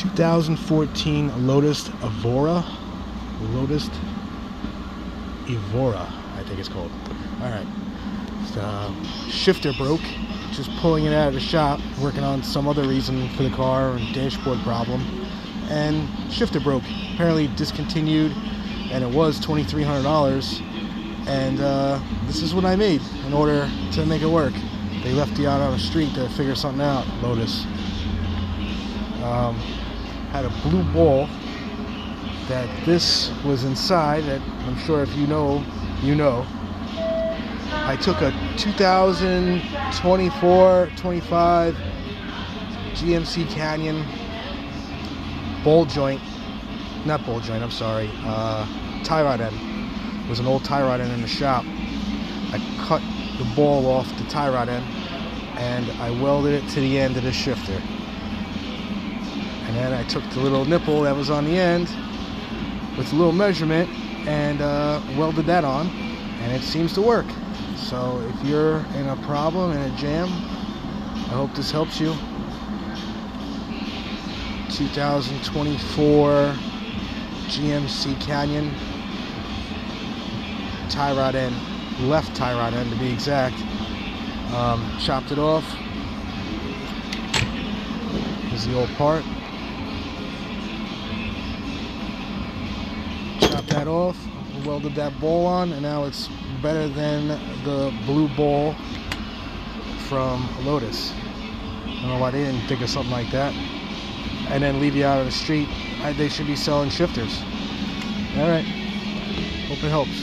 2014 Lotus Evora. Lotus Evora, I think it's called. Alright. Shifter broke. Just pulling it out of the shop, working on some other reason for the car and dashboard problem. And shifter broke. Apparently discontinued, and it was $2,300. And this is what I made in order to make it work. They left you out on the street to figure something out. Lotus. Had a blue ball that this was inside, that I'm sure if you know, you know. I took a 2024-25 GMC Canyon tie rod end. It was an old tie rod end in the shop. I cut the ball off the tie rod end and I welded it to the end of the shifter. And then I took the little nipple that was on the end with a little measurement and welded that on, and it seems to work. So if you're in a problem, in a jam, I hope this helps you. 2024 GMC Canyon tie rod end, left tie rod end to be exact. Chopped it off. Here's the old part. Chopped that off, welded that ball on, and now it's better than the blue ball from Lotus. I don't know why they didn't think of something like that. And then leave you out of the street. They should be selling shifters. Alright. Hope it helps.